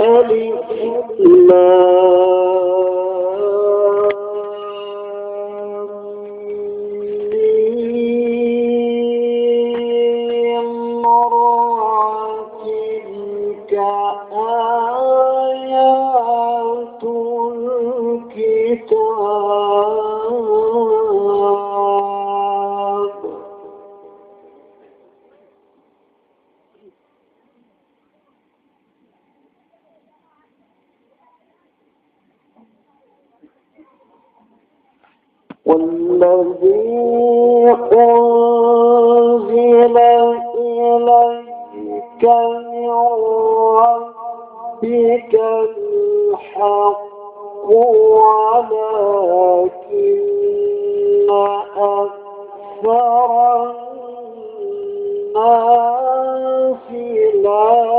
ألف والذي أنزل إليك من ربك الحق ولكن أكثر الناس لا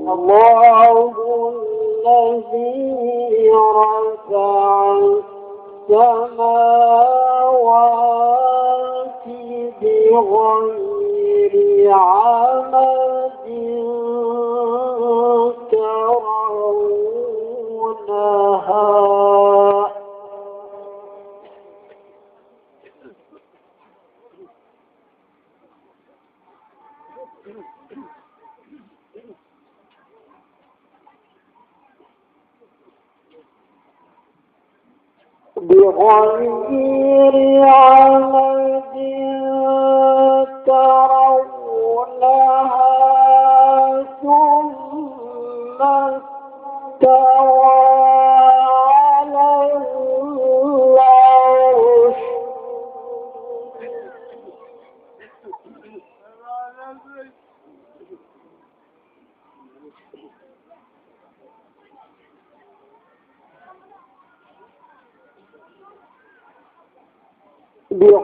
الله الذي رفع السماوات بغير عمد ترونها بغير عمد ترونها ثم استوى على العرش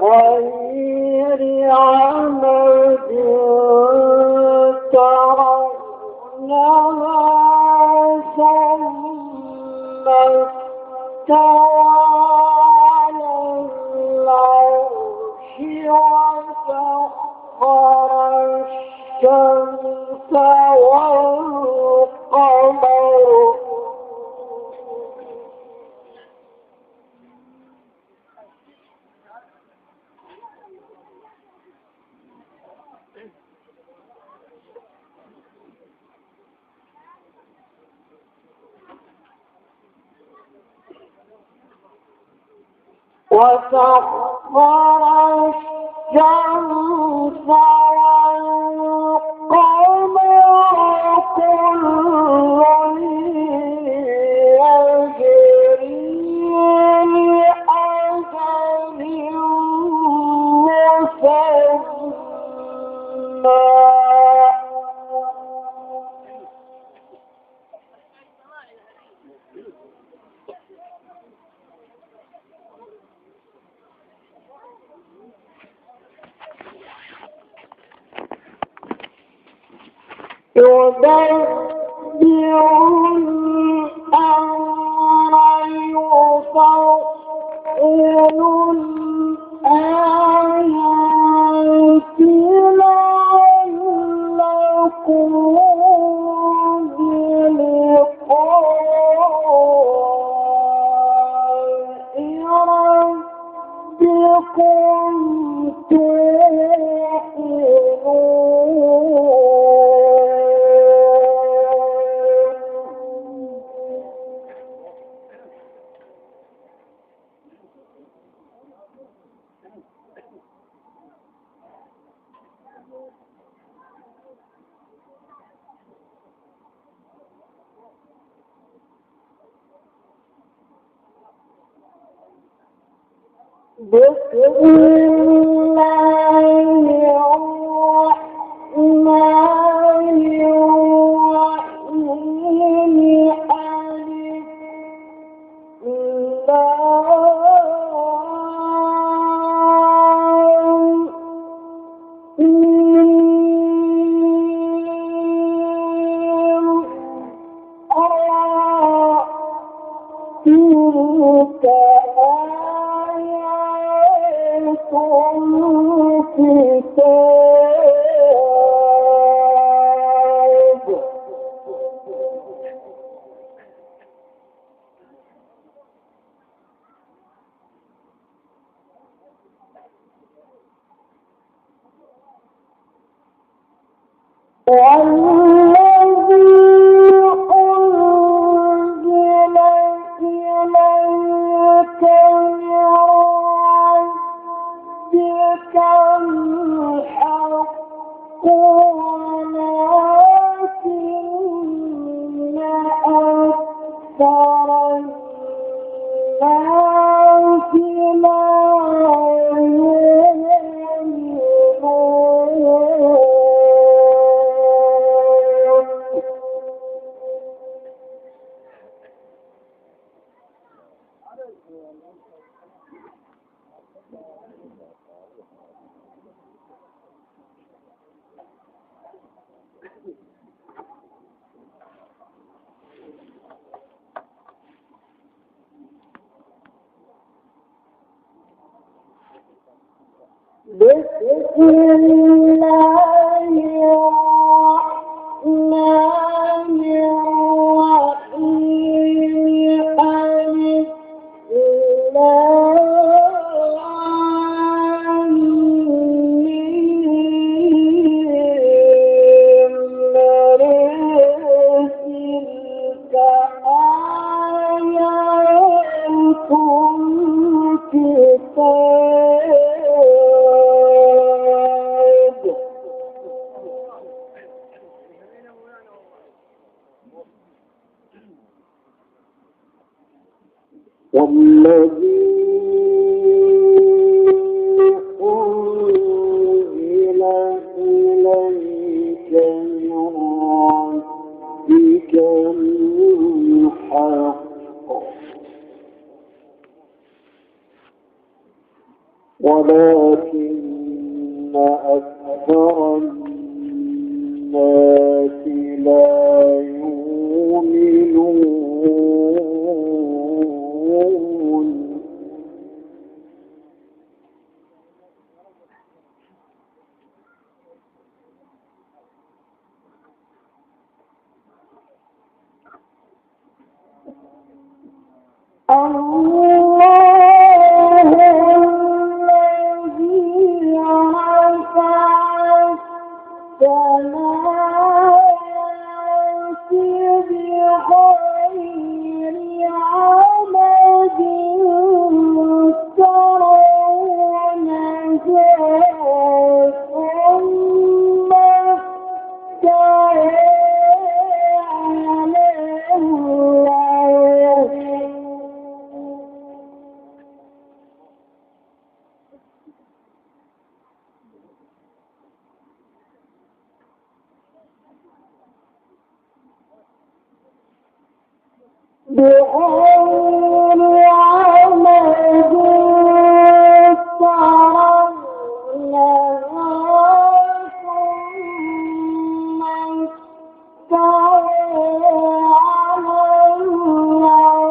بغير عمد ترونها ثم استوى على العرش وسخر الشمس والقمر وسخر الشمس والقمر كل يجري لأجل مسمى يدبر الأمر يفصل الآيات لعلكم بلقاء ربكم توقنون بسم الله الرحمن الرحيم ألف لام بسم الله الرحمن الرحيم ألف لام ميم تلك آيات والذي أنزل إليك من ربك الحق ولكن أكثر الناس لا يؤمنون. الله الذي رفع السماوات بغير عمد ترونها ثم استوى على العرش بغير عمد ترونها ثم استوى على العرش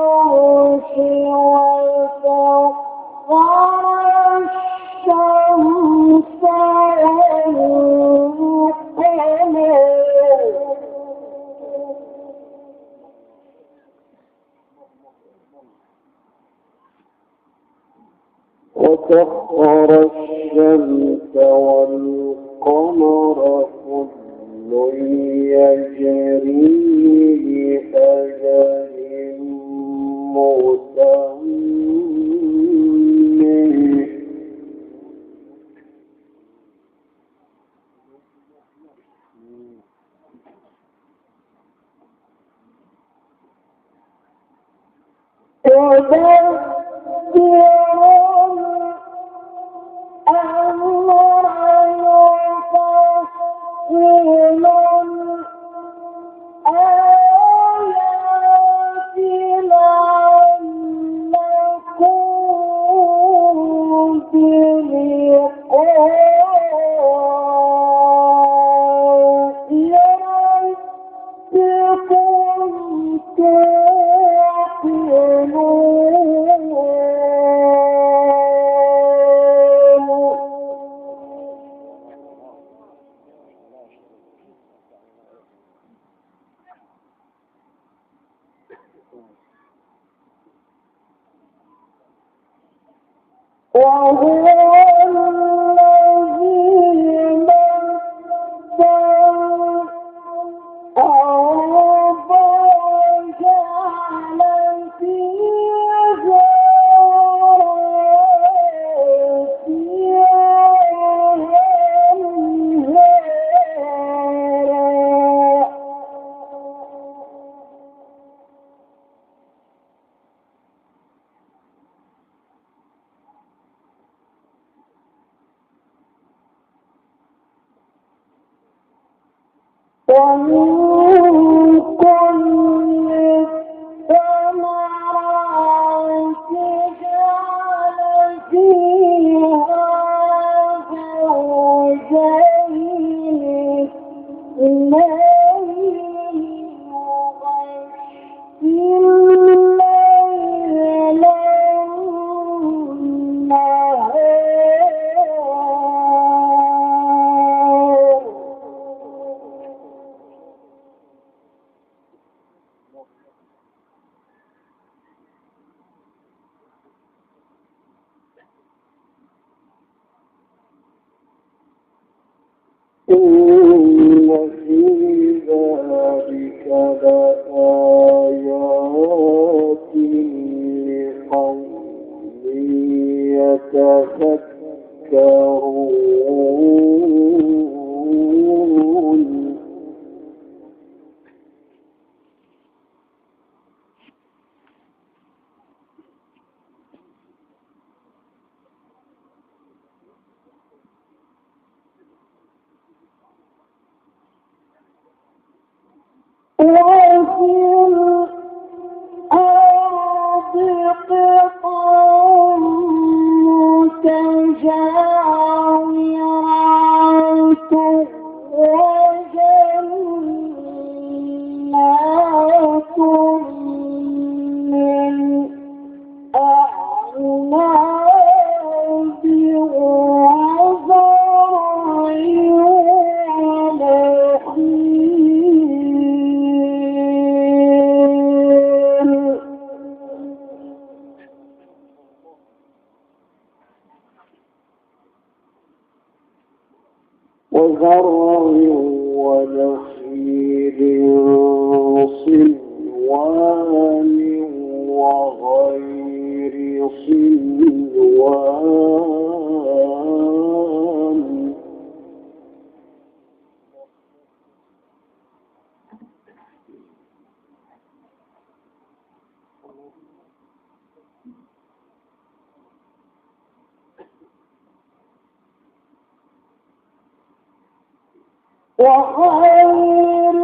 وسخر الشمس والقمر وسخر الشمس والقمر كل يجري لأجل مسمى وهو الذي مد ومن كل الثمرات جعل فيها زوجين اثنين يغشي الليل النهار إن في ذلك لآيات لقوم يتفكرون وفي الأرض قطع متجاورات وجنات من أعناب وزرع وزرع ونخيل صنوان وغير صنوان وغير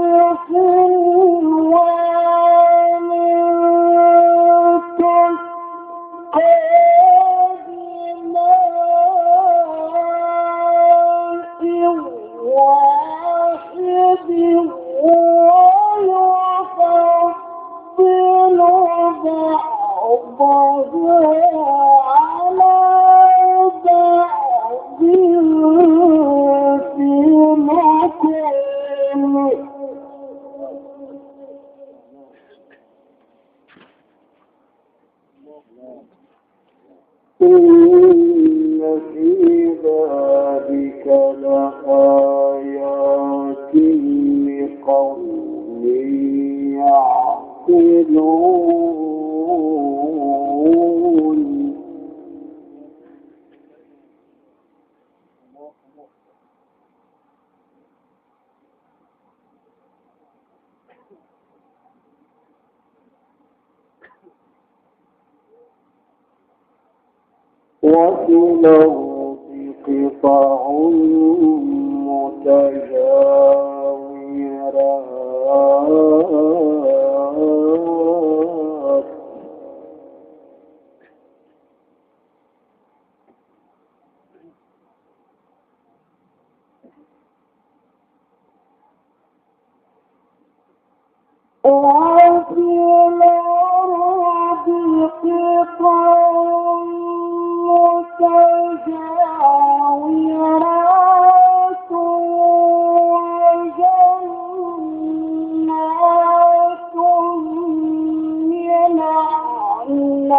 صنوان تسقى بماء واحد ويفضل بعضها على بعض في مكان إن في ذلك لآيات لقوم يعقلون وفي الأرض قطع متجاورات وفي الأرض قطع متجاورات وجنات من أعناب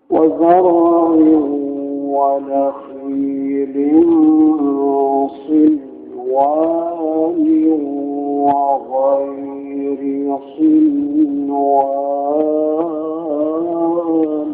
وزرع ونخيل صنوان وغير صنوان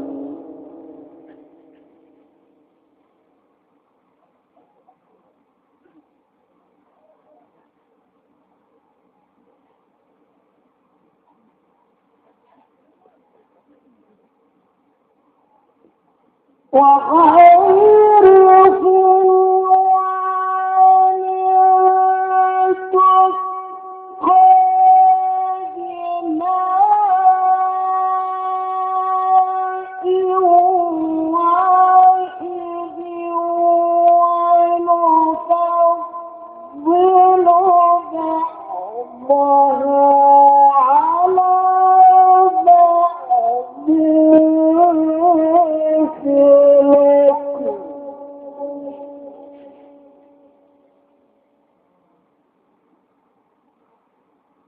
وغير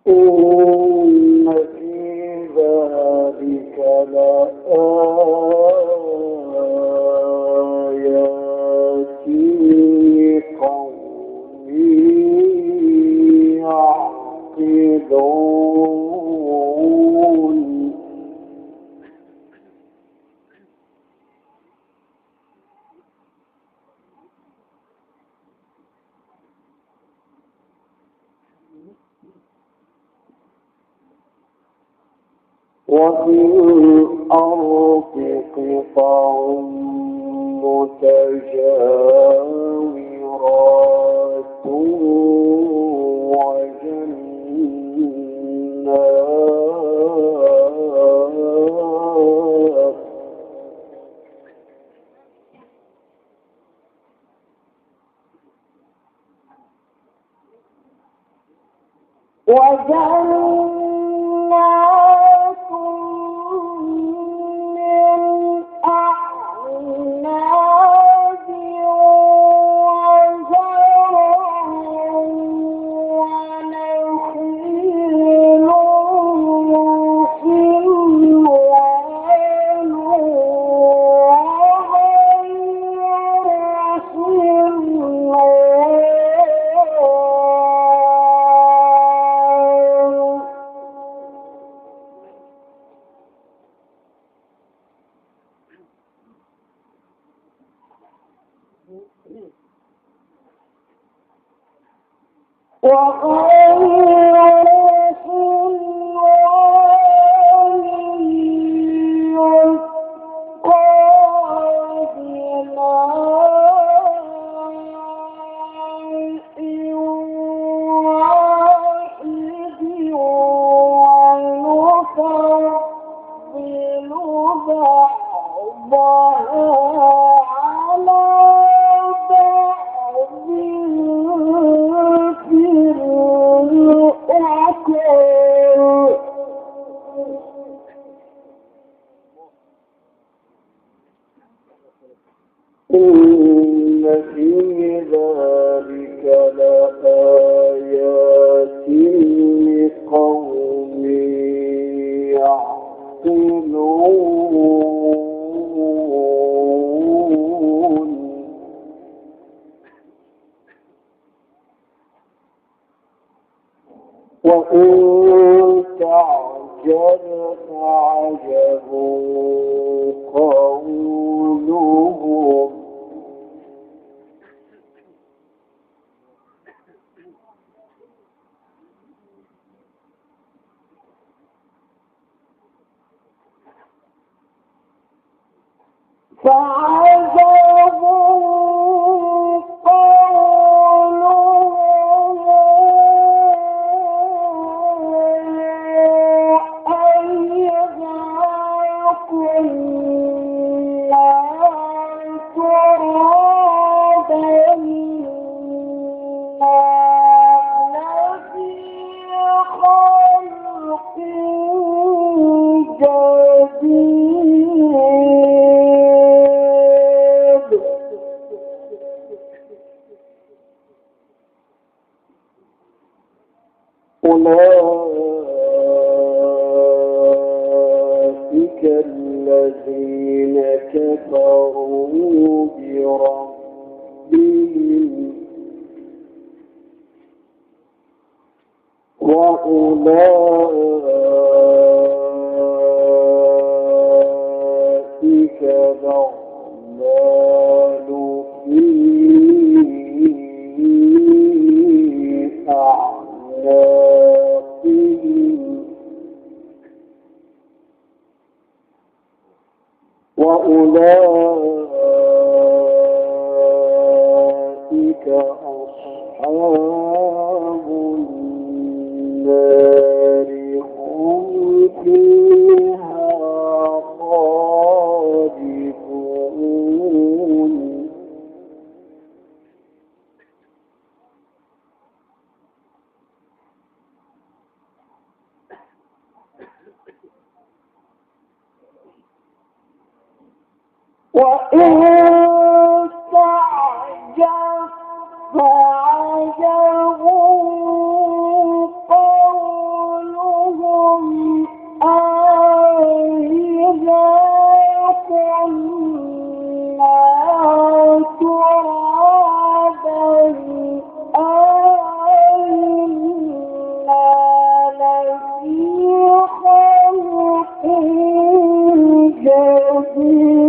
إن في ذلك لآيات لقوم يعقلون وفي الأرض قطع متجاورات وجنات من أعناب وزرع ونخيل صنوان وغير صنوان وغير صنوان يسقى بماء واحد ونفضل بعضها على بعض في الأكل إن في ذلك لآيات لقوم يعقلون وإن تعجب فعجب قولهم فعجب أولئك الذين كفروا بربهم وأولئك الأغلال في أعناقهم وأولئك أصحاب النار هم فيها خالدون وإن تعجب فعجب قولهم أإذا كنا ترابا أإنا لفي خلق جديد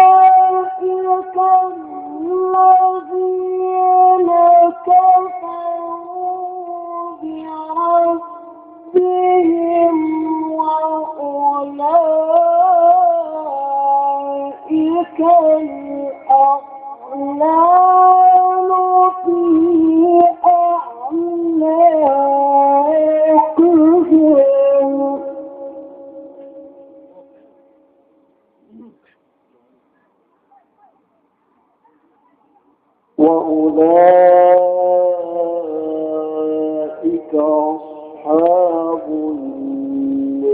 أولئك الذين كفروا بربهم وأولئك الأغلال في أعناقهم وأولئك أصحاب النار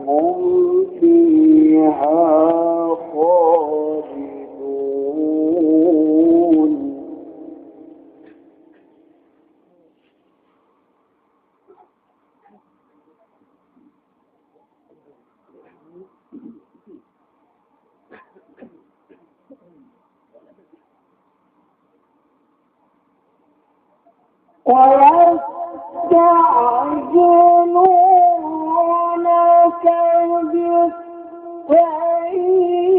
هم فيها خالدون ويستعجلونك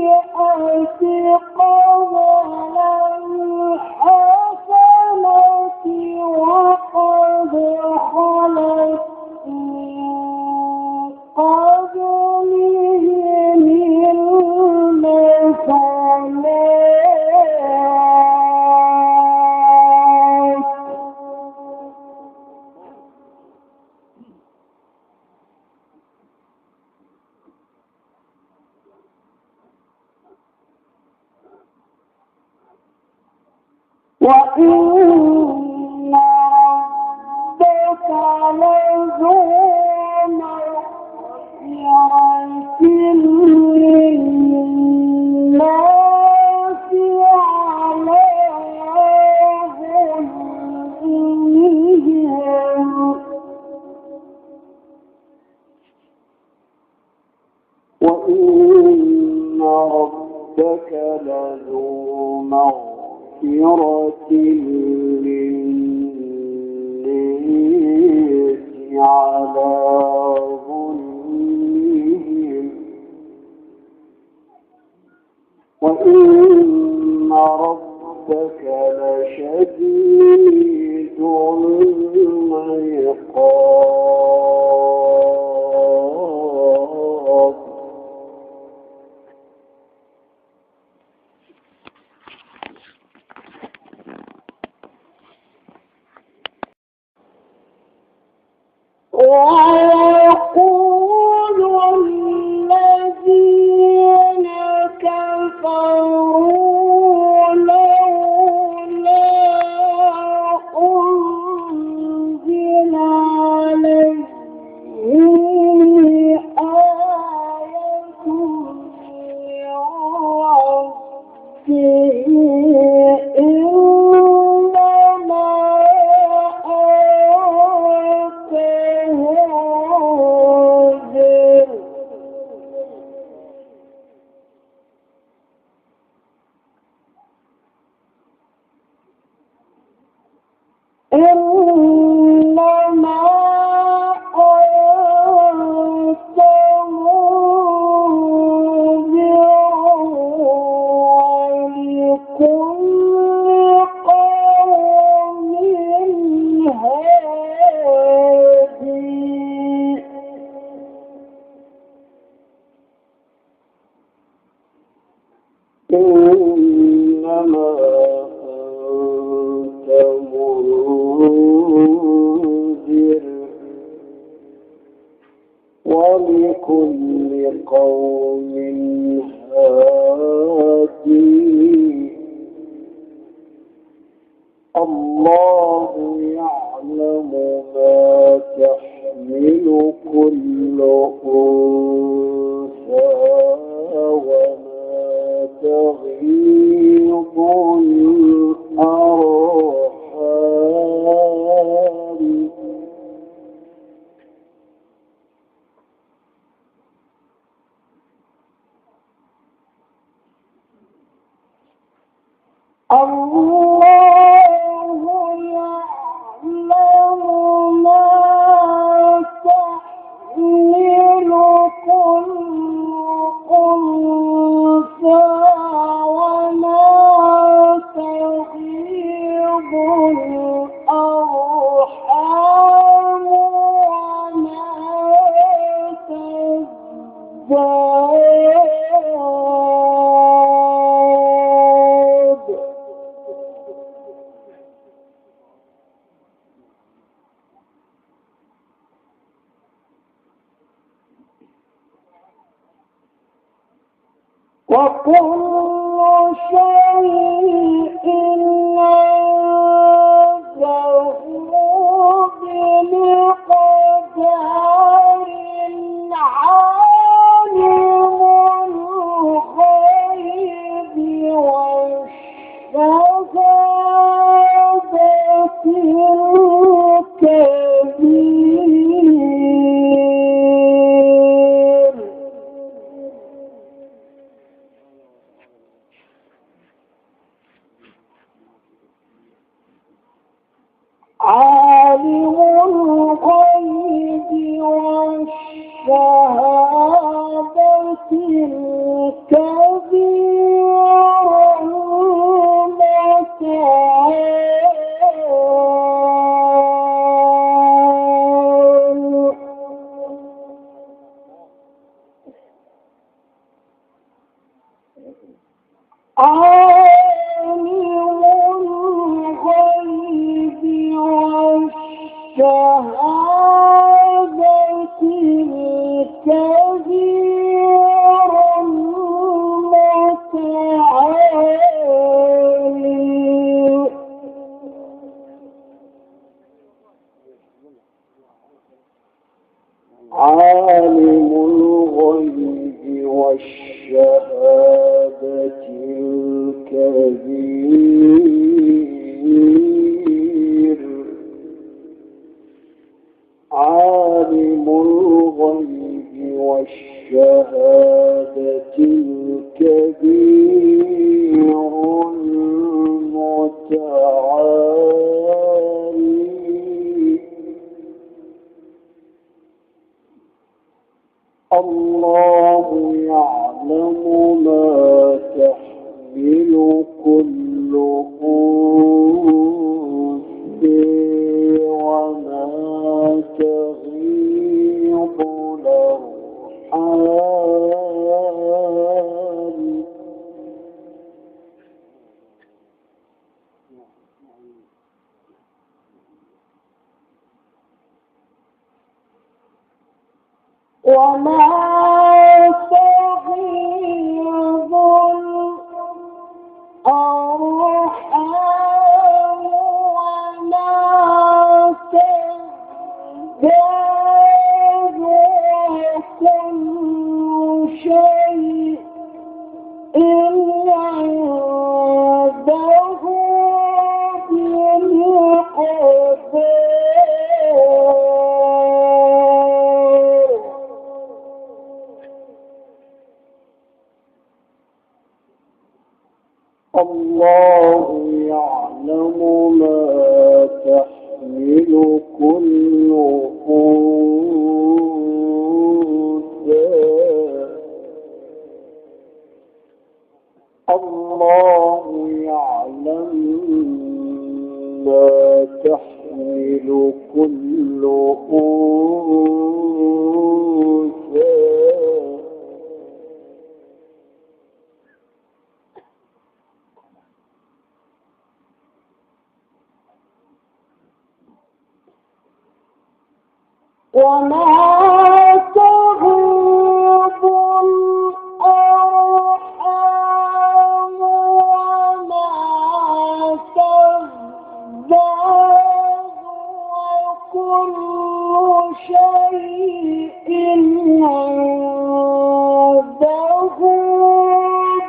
بالسيئة قبل الحسنة وقد خلت من قبلهم المثلات وإن ربك لذو مغفرة للناس على ظلمهم وإن ربك لذو مغفرة للناس على ظلمهم وإن ربك لشديد العقاب ويقول الذين كفروا لولا أنزل عليه إنما أنت منذر ولكل قوم هادي الله يعلم ما تحمل كل أنثى وما تغيض الأرحام الله يعلم ما تحمل كل أنثى وما تغيض الأرحام وما تزداد وكل شيء عنده بمقدار عالم الغيب والشهادة الكبير عالم الغيب والشهادة الكبير المتعال عالم الغيب والشهادة الكبير المتعال عالم الغيب والشهادة الكبير عالم الغيب والشهادة الكبير المتعال الله يعلم ما تحمل كل أنثى وما تغيض الأرحام وما تغيض الأرحام وما تزداد وكل شيء عنده بمقدار الله يعلم ما تحمل كل أنثى الله يعلم ما تحمل كل أنثى وما تغيب الأرحام وما تزداد وكل شيء عنده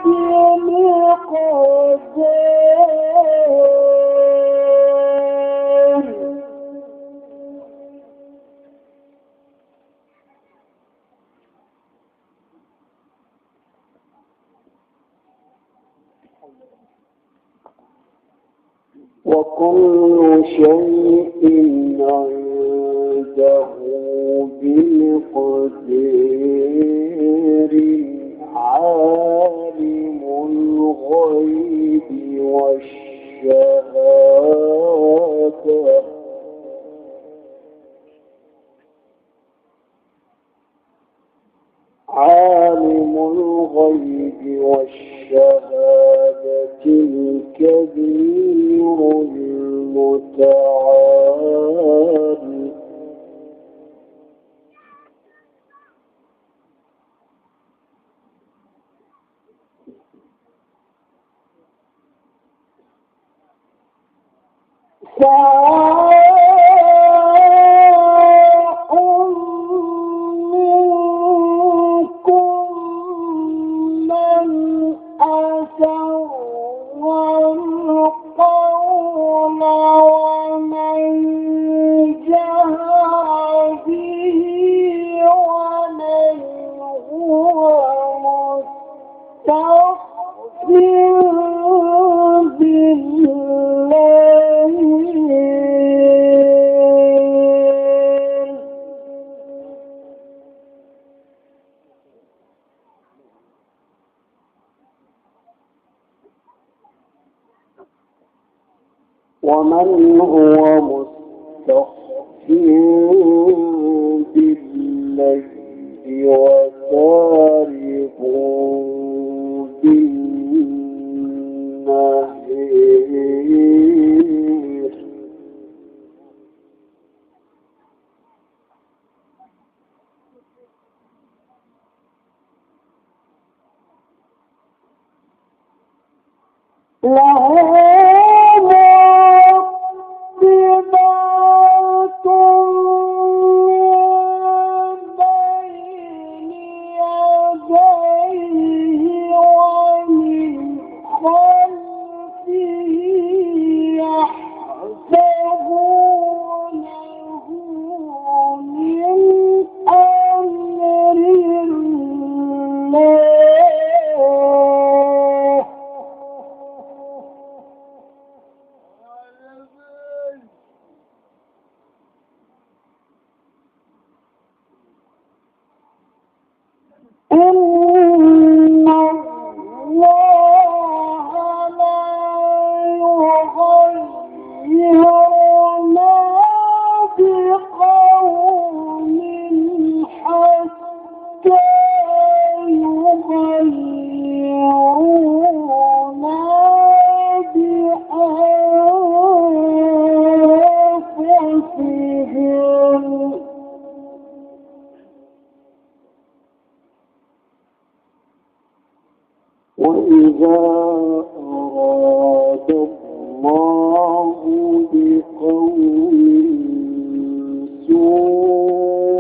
بمقدار. وكل شيء عنده بمقدار. عالم الغيب والشهادة عالم الغيب والشهادة الكبير المتعال. ومن هو مستخف بالليل وسارب بالنهار. له وإذا أراد الله بقوم سوءا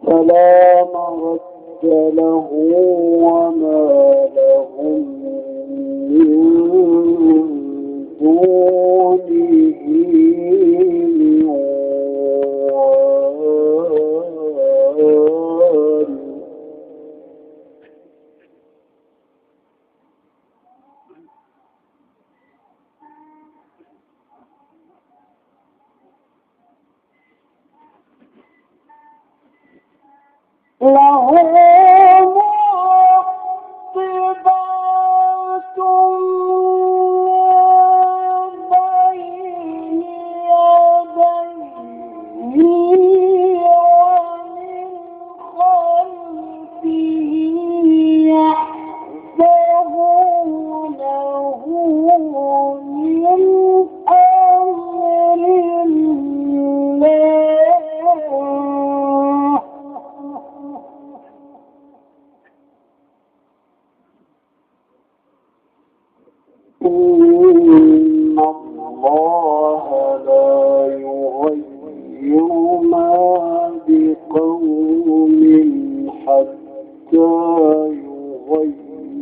فلا مرد له وما لهم من دونه من وال. له معقبات بين يديه ومن خلفه إن الله لا يغير ما بقوم حتى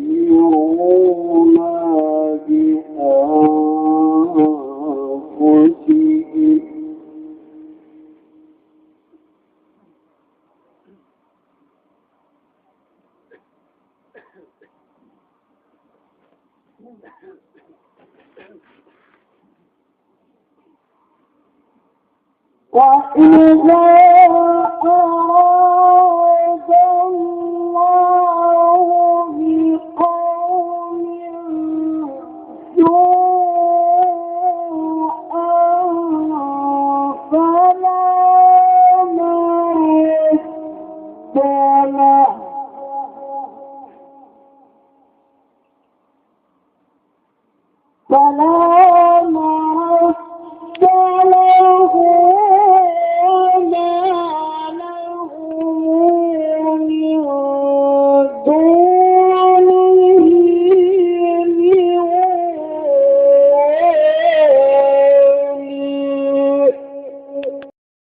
يغيروا ما بأنفسهم وإذا أراد الله بقوم سوءا فلا مرد له فلا